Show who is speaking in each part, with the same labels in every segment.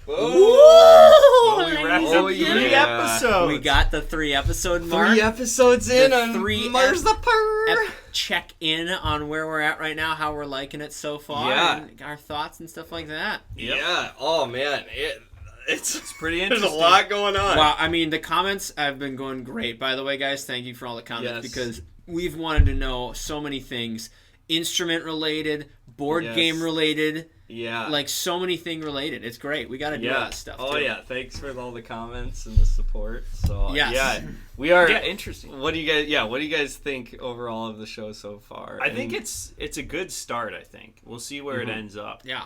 Speaker 1: Well, we wrapped up 3 episodes.
Speaker 2: We got the 3 episode mark.
Speaker 3: 3 episodes in on
Speaker 2: 3
Speaker 3: Mirzapur.
Speaker 2: Check in on where we're at right now, how we're liking it so far, and our thoughts and stuff like that.
Speaker 3: Yep. Yeah. Oh man, it's
Speaker 1: pretty interesting.
Speaker 3: There's a lot going on.
Speaker 2: Wow. I mean, the comments have been going great. By the way, guys, thank you for all the comments because we've wanted to know so many things, instrument related, board game related.
Speaker 3: Yeah.
Speaker 2: Like so many thing related. It's great. We got to do that stuff.
Speaker 3: Oh,
Speaker 2: too.
Speaker 3: yeah. Thanks for all the comments and the support. So, we are.
Speaker 1: Yeah, interesting.
Speaker 3: What do you guys think overall of the show so far?
Speaker 1: I think it's a good start, I think. We'll see where it ends up.
Speaker 2: Yeah.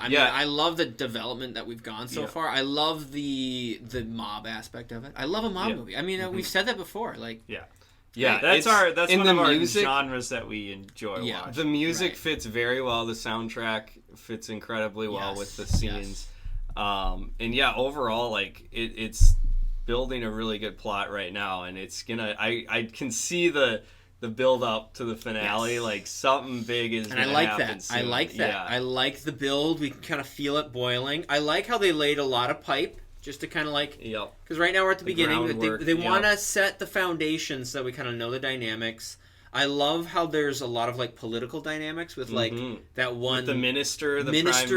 Speaker 2: I mean, I love the development that we've gone so far. I love the mob aspect of it. I love a mob movie. I mean, we've said that before. Like,
Speaker 3: yeah,
Speaker 1: that's one of our genres that we enjoy watching.
Speaker 3: The music fits very well. The soundtrack fits incredibly well with the scenes. And overall, like it's building a really good plot right now, and it's gonna. I can see the build up to the finale. Like something big is. And I like that. Soon.
Speaker 2: I like that.
Speaker 3: Yeah.
Speaker 2: I like the build. We can kind of feel it boiling. I like how they laid a lot of pipe. Just to kind of like, because right now we're at the beginning. They want to set the foundation so that we kind of know the dynamics. I love how there's a lot of like political dynamics with like that one
Speaker 3: with the minister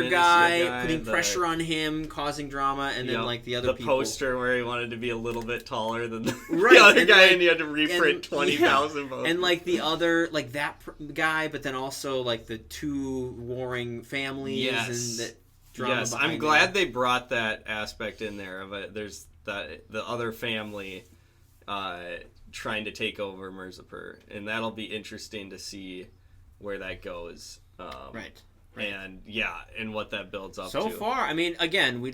Speaker 2: guy putting pressure on him, causing drama, and then like the other
Speaker 3: the poster where he wanted to be a little bit taller than the
Speaker 2: the
Speaker 3: other guy, and he had to reprint 20,000 votes.
Speaker 2: And like the other like that guy, but then also like the 2 warring families and that.
Speaker 3: Yes, I'm glad they brought that aspect in there. Of it. There's the other family trying to take over Mirzapur, and that'll be interesting to see where that goes.
Speaker 2: Right.
Speaker 3: And and what that builds up to.
Speaker 2: So far, I mean, again, we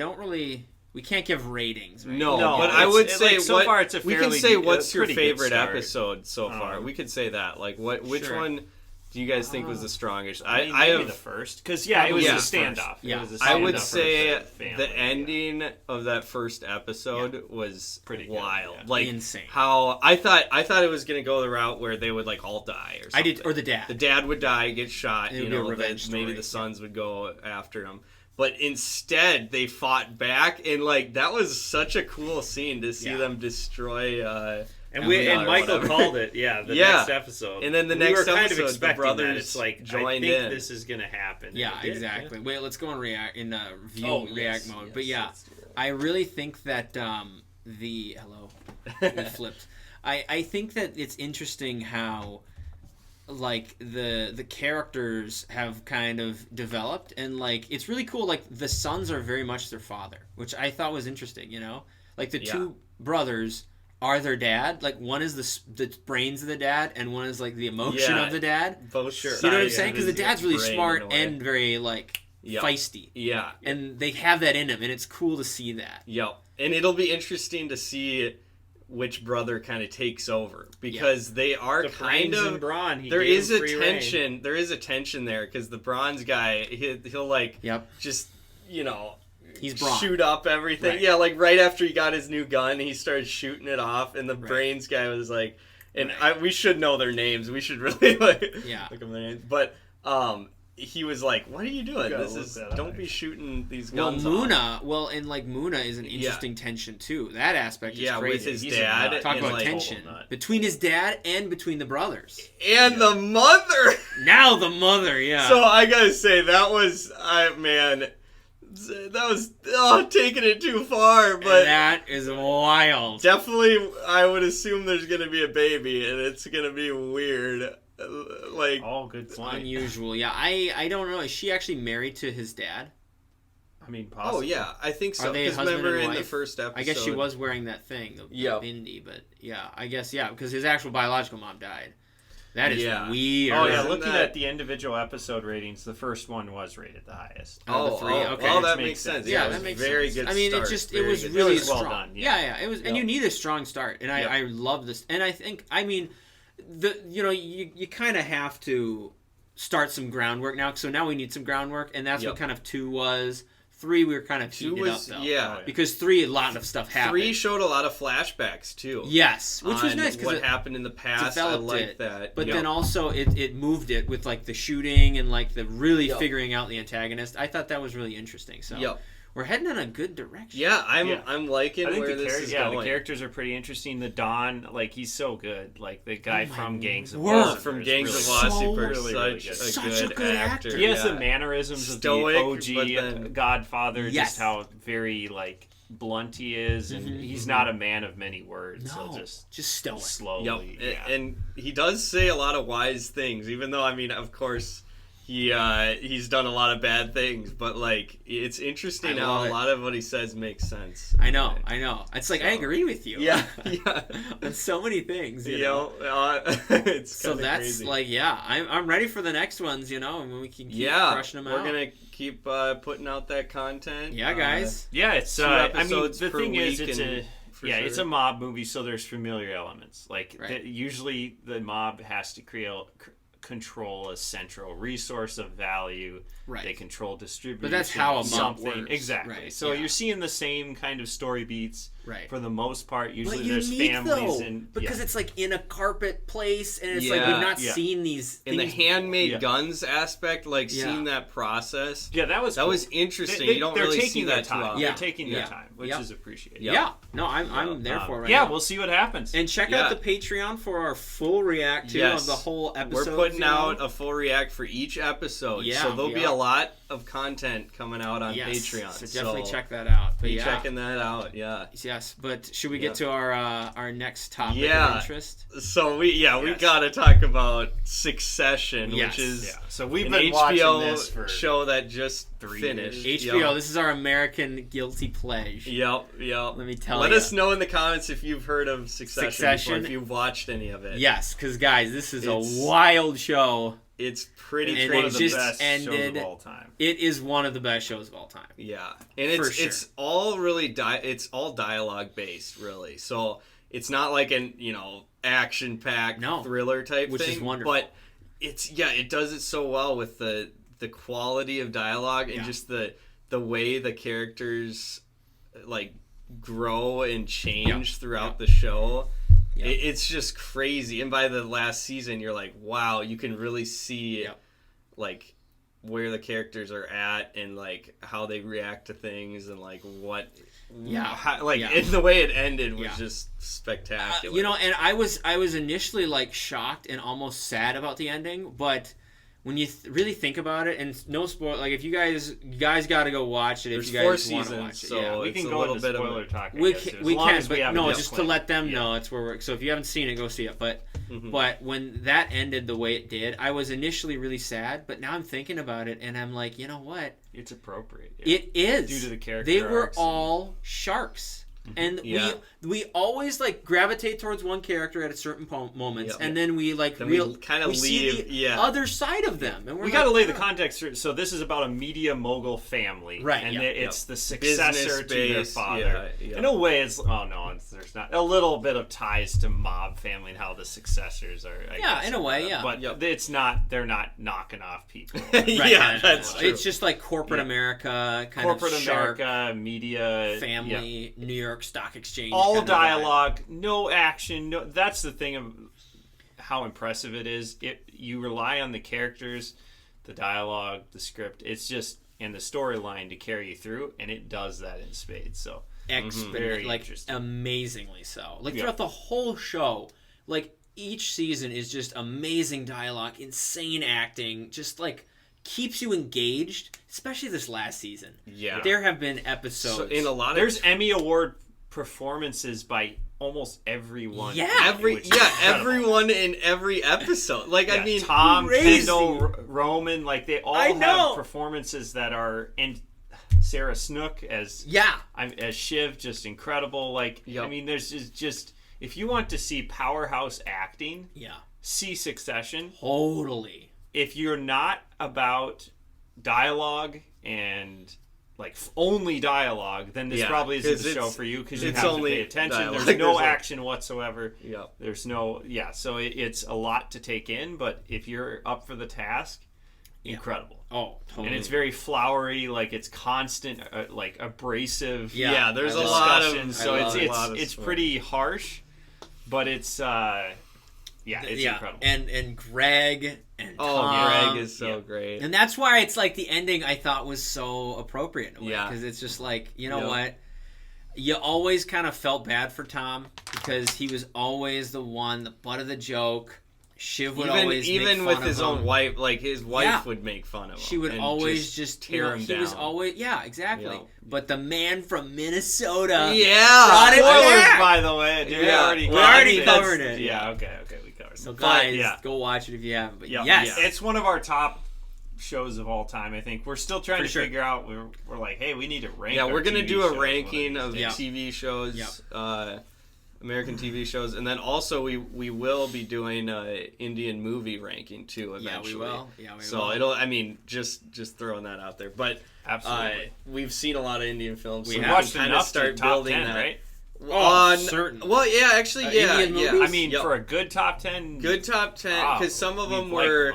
Speaker 2: can't give ratings. Right?
Speaker 3: No, but I would say
Speaker 1: so far it's a fairly,
Speaker 3: we can say what's your
Speaker 1: favorite
Speaker 3: favorite episode so far. We could say that. Like which one do you guys think was the strongest?
Speaker 1: I have the first, because it was a standoff.
Speaker 2: Yeah,
Speaker 3: I would say the ending of that first episode was pretty wild.
Speaker 2: Good.
Speaker 3: Like
Speaker 2: insane.
Speaker 3: How I thought it was gonna go the route where they would like all die or something.
Speaker 2: I did, or the dad.
Speaker 3: The dad would die, get shot.
Speaker 2: It would be a revenge
Speaker 3: maybe
Speaker 2: story.
Speaker 3: the sons would go after him. But instead, they fought back, and like that was such a cool scene to see them destroy.
Speaker 1: And Michael called it, the next episode.
Speaker 3: And then the next episode,
Speaker 1: kind of expecting
Speaker 3: the brothers
Speaker 1: that. It's like,
Speaker 3: joined
Speaker 1: I think
Speaker 3: in.
Speaker 1: this is going to happen.
Speaker 2: Yeah, exactly. Wait, let's go on react mode. But I really think that we flipped. I think that it's interesting how like the characters have kind of developed, and like it's really cool. Like the sons are very much their father, which I thought was interesting. You know, like the 2 brothers are their dad. Like one is the brains of the dad, and one is like the emotion of the dad.
Speaker 3: Both sure.
Speaker 2: You know what I'm saying? Because the dad's really smart and very like feisty.
Speaker 3: Yeah.
Speaker 2: And they have that in him, and it's cool to see that.
Speaker 3: Yep. And it'll be interesting to see which brother kind of takes over, because they are kind of there is a tension. There is a tension there, because the bronze guy he'll like just
Speaker 2: he's Braun.
Speaker 3: Shoot up everything. Right. Yeah, like right after he got his new gun, he started shooting it off, and the brains guy was like, and we should know their names. We should really look up their names. But he was like, "What are you doing? Don't be shooting these guns."
Speaker 2: Muna is an interesting tension too. That aspect is crazy.
Speaker 3: With his dad.
Speaker 2: Talk about tension between his dad and between the brothers
Speaker 3: and the mother.
Speaker 2: Now the mother,
Speaker 3: So I gotta say that was that was taking it too far, but
Speaker 2: and that is wild.
Speaker 3: Definitely, I would assume there's gonna be a baby, and it's gonna be weird. Like
Speaker 1: good point.
Speaker 2: Unusual. Yeah, I don't know. Is she actually married to his dad?
Speaker 1: I mean, possibly.
Speaker 3: Oh yeah, I think so.
Speaker 2: Are they husband
Speaker 3: remember
Speaker 2: and
Speaker 3: in
Speaker 2: wife?
Speaker 3: the first episode,
Speaker 2: I guess she was wearing that thing, the bindi, but I guess because his actual biological mom died. That is weird.
Speaker 1: Oh yeah, looking at the individual episode ratings, the first one was rated the highest.
Speaker 2: The 3. Okay,
Speaker 3: well, that makes sense.
Speaker 2: Yeah, that makes
Speaker 3: very
Speaker 2: sense.
Speaker 3: Good.
Speaker 2: I mean,
Speaker 3: start.
Speaker 2: It was really strong.
Speaker 1: Well done.
Speaker 2: Yeah, it was, and you need a strong start, and I love this, and I think you kind of have to start some groundwork now. So now we need some groundwork, and that's what kind of 2 was. 3, we were kind of heating it up, though. Because 3, a lot of stuff happened.
Speaker 3: 3 showed a lot of flashbacks, too.
Speaker 2: Yes, which was nice.
Speaker 3: What happened in the past, I like that.
Speaker 2: But then also, it moved it with, like, the shooting and, like, the really figuring out the antagonist. I thought that was really interesting. So we're heading in a good direction.
Speaker 3: Yeah, I'm liking where this is going.
Speaker 1: The characters are pretty interesting. The Don, like, he's so good. Like, the guy from Gangs of
Speaker 3: From Gangs of Wasseyper,
Speaker 1: such
Speaker 3: a good actor.
Speaker 1: He has the mannerisms
Speaker 3: Stoic,
Speaker 1: of the OG Godfather, just how very, like, blunt he is, and he's not a man of many words.
Speaker 2: No,
Speaker 1: so
Speaker 2: just stoic.
Speaker 1: Slowly.
Speaker 3: And he does say a lot of wise things, even though, I mean, of course, he's done a lot of bad things, but like it's interesting how a lot of what he says makes sense.
Speaker 2: I know. It's like I agree with you.
Speaker 3: Yeah.
Speaker 2: On so many things. You
Speaker 3: know? It's
Speaker 2: so that's
Speaker 3: crazy.
Speaker 2: Like I'm ready for the next ones. You know, and we can keep crushing them out.
Speaker 3: We're gonna keep putting out that content.
Speaker 2: Yeah, guys.
Speaker 1: It's 2 episodes the thing is it's a mob movie, so there's familiar elements. Like usually the mob has to control a central resource of value. Right. They control distribution.
Speaker 2: But that's how a mob works.
Speaker 1: Exactly. Right. So you're seeing the same kind of story beats.
Speaker 2: Right.
Speaker 1: For the most part, usually there's families
Speaker 2: because it's like in a carpet place, and it's like we've not seen these
Speaker 3: in the handmade guns aspect, like seeing that process.
Speaker 1: Yeah, that was
Speaker 3: interesting. You don't really see that too often.
Speaker 1: They're taking their time, which is appreciated.
Speaker 2: Yeah. No, I'm there for it right now.
Speaker 1: Yeah, we'll see what happens.
Speaker 2: And check out the Patreon for our full react of the whole episode.
Speaker 3: We're putting out a full react for each episode, so there'll be a lot of content coming out on Patreon.
Speaker 2: So definitely check that out.
Speaker 3: Be checking that out.
Speaker 2: Yes, but should we get to our next topic of interest?
Speaker 3: So we gotta talk about Succession, which is
Speaker 1: so we've
Speaker 3: an
Speaker 1: been
Speaker 3: HBO
Speaker 1: watching this for
Speaker 3: show that just finished.
Speaker 2: HBO, this is our American guilty pleasure.
Speaker 3: Yep.
Speaker 2: Let me tell you.
Speaker 3: Let us know in the comments if you've heard of Succession. Before, if you've watched any of it.
Speaker 2: Yes, because guys, this is a wild show.
Speaker 3: It's pretty crazy.
Speaker 1: One of the best shows of all time.
Speaker 2: It is one of the best shows of all time.
Speaker 3: Yeah, and it's all really it's all dialogue based, really. So it's not like an action packed thriller type
Speaker 2: which
Speaker 3: thing,
Speaker 2: is wonderful.
Speaker 3: But it does it so well with the quality of dialogue and just the way the characters like grow and change throughout the show. Yep. It's just crazy, and by the last season, you're like, "Wow!" You can really see, like, where the characters are at, and like how they react to things, and like what, and the way it ended was just spectacular.
Speaker 2: And I was initially like shocked and almost sad about the ending, but when you really think about it, and no spoil, like if you guys got to go watch it if you guys want to watch it.
Speaker 3: So
Speaker 1: we can go into spoiler talk.
Speaker 2: We can, but no, just to let them know it's where we're. So if you haven't seen it, go see it. But when that ended the way it did, I was initially really sad, but now I'm thinking about it, and I'm like, you know what?
Speaker 1: It's appropriate.
Speaker 2: It is
Speaker 1: due to the character.
Speaker 2: They were all sharks. And we always like gravitate towards one character at a certain moments, and then we like
Speaker 3: we kind of leave
Speaker 2: see the other side of them. And
Speaker 1: we got to lay the context. So this is about a media mogul family,
Speaker 2: right?
Speaker 1: And it's the successor to their father. In a way, there's not a little bit of ties to mob family and how the successors are. I guess,
Speaker 2: in a way,
Speaker 1: but it's not. They're not knocking off people.
Speaker 3: That's true.
Speaker 2: It's just like corporate America,
Speaker 1: corporate America, media,
Speaker 2: family, New York Stock Exchange.
Speaker 1: All dialogue, no action. No, that's the thing of how impressive it is. You rely on the characters, the dialogue, the script. It's just and the storyline to carry you through, and it does that in spades. So
Speaker 2: very interesting, amazingly so. Like throughout the whole show, like each season is just amazing dialogue, insane acting, just like keeps you engaged. Especially this last season. Yeah, there have been episodes.
Speaker 3: So in a lot of
Speaker 1: there's Emmy Award performances by almost everyone.
Speaker 3: Everyone in every episode. Like I mean,
Speaker 1: Tom,
Speaker 2: crazy.
Speaker 1: Kendall, Roman, like they all have performances that are and Sarah Snook as Shiv, just incredible. Like I mean, there's just if you want to see powerhouse acting, see Succession.
Speaker 2: Totally.
Speaker 1: If you're not about dialogue and like only dialogue, then this probably isn't the show for you because you have to pay attention. Dialogue. There's no action whatsoever. There's no so it's a lot to take in, but if you're up for the task, incredible.
Speaker 2: Oh, totally.
Speaker 1: And it's very flowery, like it's constant, like abrasive.
Speaker 3: There's a lot of
Speaker 1: so it's pretty harsh, but it's it's incredible.
Speaker 2: And Greg and Tom.
Speaker 3: Greg is so great.
Speaker 2: And that's why it's like the ending I thought was so appropriate in a way. Because it's just like, you know what? You always kind of felt bad for Tom because he was always the butt of the joke. Shiv would always make fun
Speaker 3: with
Speaker 2: of
Speaker 3: his
Speaker 2: him.
Speaker 3: own wife, like his wife would make fun of him.
Speaker 2: She would always just
Speaker 3: tear him down.
Speaker 2: He was always exactly. Yep. But the man from Minnesota,
Speaker 3: brought
Speaker 2: it back.
Speaker 1: By the way, dude,
Speaker 2: we already covered it.
Speaker 1: Yeah, okay, we covered it.
Speaker 2: So guys, go watch it if you haven't. But yes,
Speaker 1: it's one of our top shows of all time. I think we're still trying to figure out. We're like, hey, we need to rank.
Speaker 3: Yeah, we're gonna
Speaker 1: TV
Speaker 3: do a ranking of TV shows.
Speaker 2: Yep.
Speaker 3: American TV shows, and then also we will be doing an Indian movie ranking too eventually.
Speaker 2: We will.
Speaker 3: So it'll. I mean, just throwing that out there, but
Speaker 1: absolutely,
Speaker 3: we've seen a lot of Indian films.
Speaker 1: We watched enough to top 10, that. Right?
Speaker 2: Certainly.
Speaker 3: Well, yeah, actually,
Speaker 2: I
Speaker 1: mean, for a good top 10,
Speaker 3: because some of them were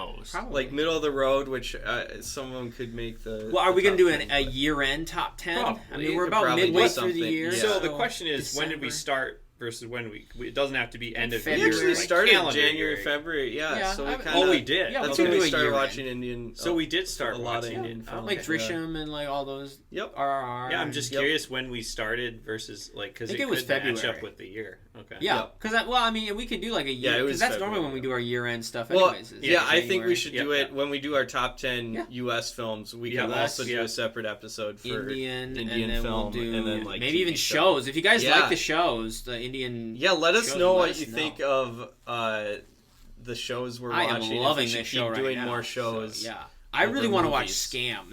Speaker 3: like middle of the road, which some of them could make the.
Speaker 2: Well, are we going to do a year-end top 10?
Speaker 1: Probably.
Speaker 2: I mean, we're about midway through the year.
Speaker 1: Yeah. So the question is, when did we start? Versus when it doesn't have to be end of year.
Speaker 3: We actually started in January,
Speaker 1: year.
Speaker 3: February. So we kind
Speaker 1: of. We did.
Speaker 3: Yeah, that's when we started watching Indian.
Speaker 1: So we did start
Speaker 3: a lot of Indian films,
Speaker 2: like Drishtant and like all those.
Speaker 3: Yep.
Speaker 2: RRR.
Speaker 1: Yeah, I'm just curious when we started versus like because it
Speaker 2: was
Speaker 1: could
Speaker 2: February.
Speaker 1: match up with the year. Okay.
Speaker 2: Yeah, because I mean, we could do like a year. Because that's normally when we do our year-end stuff.
Speaker 3: Well,
Speaker 2: anyways.
Speaker 3: I think we should do it when we do our top 10 U.S. films. We can also do a separate episode for
Speaker 2: Indian
Speaker 3: film, and then like
Speaker 2: maybe even shows. If you guys like the shows, the Indian.
Speaker 3: Yeah, let us know what you think of the shows we're watching.
Speaker 2: I'm loving this show right now.
Speaker 3: Doing more shows.
Speaker 2: So, I really want to watch Scam.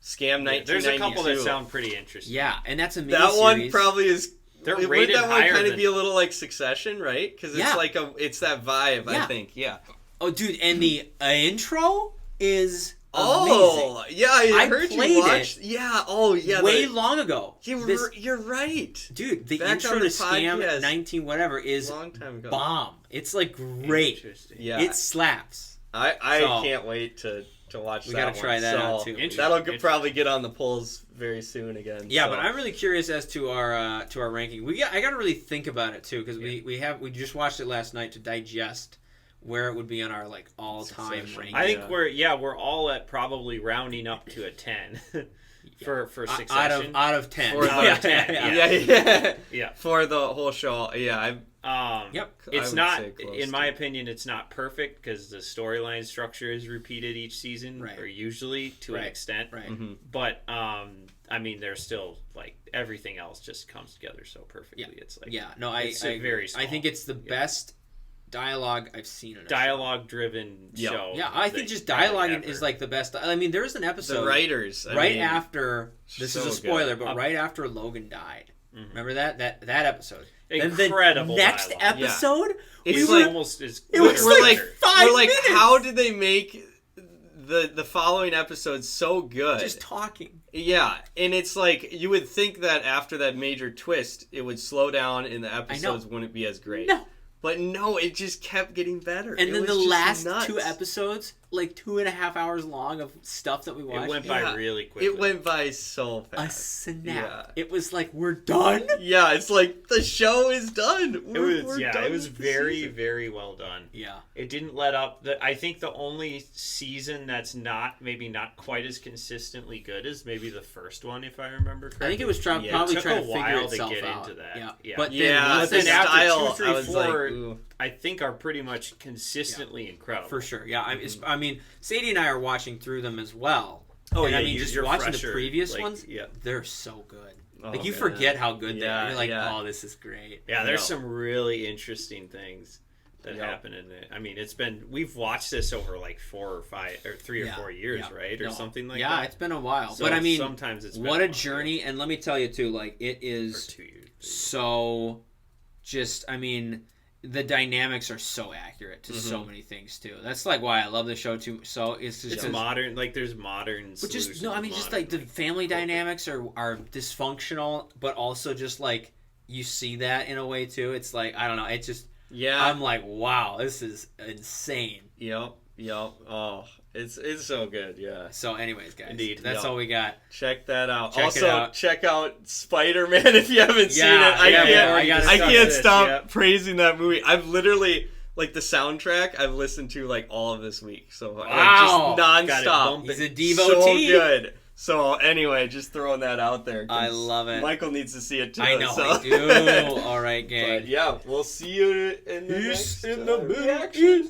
Speaker 3: Scam 1992.
Speaker 1: There's a couple that sound pretty interesting.
Speaker 2: Yeah, and that's a miniseries.
Speaker 3: That one probably is.
Speaker 1: They're rated
Speaker 3: that one
Speaker 1: higher
Speaker 3: kind of be a little like Succession, right? Because it's like it's that vibe. I think. Yeah.
Speaker 2: Oh, dude, and the intro is.
Speaker 3: Oh,
Speaker 2: amazing.
Speaker 3: Yeah, I heard you watched.
Speaker 2: It
Speaker 3: Yeah,
Speaker 2: way long ago.
Speaker 3: You're right.
Speaker 2: Dude, the intro to Scam 19 whatever is
Speaker 3: long time ago.
Speaker 2: Bomb. It's like great.
Speaker 3: Yeah.
Speaker 2: It slaps.
Speaker 3: I can't wait to watch that.
Speaker 2: We gotta try that out too.
Speaker 3: That'll probably get on the polls very soon again.
Speaker 2: Yeah, but I'm really curious as to our ranking. I gotta really think about it too because we just watched it last night to digest where it would be on our like all-time ranking.
Speaker 1: I think we're all at probably rounding up to a 10 for Succession.
Speaker 2: Out of 10.
Speaker 1: Out of 10. Yeah.
Speaker 3: For the whole show. Yeah.
Speaker 1: It's not, in my opinion, it's not perfect because the storyline structure is repeated each season, or usually to an extent.
Speaker 2: Right.
Speaker 3: Mm-hmm.
Speaker 1: But I mean, there's still like everything else just comes together so perfectly.
Speaker 2: Yeah.
Speaker 1: It's like
Speaker 2: it's very small. I think it's the best dialogue I've seen in a
Speaker 1: dialogue-driven show.
Speaker 2: Yeah, I think just dialogue is like the best. I mean, there's an episode.
Speaker 3: The writers,
Speaker 2: after this is a spoiler, but right after Logan died. Mm-hmm. Remember that episode?
Speaker 1: Incredible.
Speaker 2: The next episode,
Speaker 1: it's like almost as
Speaker 2: it was like 5 minutes.
Speaker 3: How did they make the following episodes so good?
Speaker 2: Just talking.
Speaker 3: Yeah, and it's like you would think that after that major twist, it would slow down and the episodes wouldn't be as great.
Speaker 2: No.
Speaker 3: But no, it just kept getting better.
Speaker 2: And then the last 2 episodes, like 2.5 hours long of stuff that we watched.
Speaker 1: It went by really quickly.
Speaker 3: It went by so fast.
Speaker 2: A snap. Yeah. It was like, we're done?
Speaker 3: Yeah, it's like, the show is done.
Speaker 1: It was very, very well done.
Speaker 2: Yeah.
Speaker 1: It didn't let up. I think the only season that's maybe not quite as consistently good is maybe the first one, if I remember correctly.
Speaker 2: I think it was probably trying to figure itself
Speaker 1: to get
Speaker 2: out.
Speaker 1: into that.
Speaker 2: Yeah.
Speaker 1: But
Speaker 2: then
Speaker 1: after 2, 3, 4, I think are pretty much consistently incredible.
Speaker 2: For sure, yeah. I mean, Sadie and I are watching through them as well.
Speaker 1: Oh,
Speaker 2: and I mean, just watching the previous ones, they're so good. Like, you forget how good they are. You're like, oh, this is great.
Speaker 1: Yeah, there's some really interesting things that happen in it. I mean, we've watched this over like 4 or 5 or 3 or 4 years, right? Or something like that.
Speaker 2: Yeah, it's been a while.
Speaker 1: So
Speaker 2: but I mean,
Speaker 1: sometimes it's been
Speaker 2: what a journey. And let me tell you too, like, it is
Speaker 1: 2 years.
Speaker 2: So just, I mean, the dynamics are so accurate to so many things too. That's like why I love the show too. So it's
Speaker 1: modern, like there's modern.
Speaker 2: But just just like the family dynamics are dysfunctional, but also just like you see that in a way too. It's like, I don't know. It just I'm like, wow, this is insane.
Speaker 3: Yep. Oh, it's so good. Yeah.
Speaker 2: So, anyways, guys,
Speaker 3: indeed,
Speaker 2: that's all we got.
Speaker 3: Check that out. Check out Spider-Man if you haven't seen it. I can't stop praising that movie. I've literally like the soundtrack I've listened to like all of this week. So
Speaker 2: wow.
Speaker 3: just nonstop.
Speaker 2: He's a devotee.
Speaker 3: So good. So anyway, just throwing that out there.
Speaker 2: I love it.
Speaker 3: Michael needs to see it too.
Speaker 2: I know.
Speaker 3: So.
Speaker 2: I do. All right, gang.
Speaker 3: But yeah, we'll see you in the next
Speaker 2: reaction.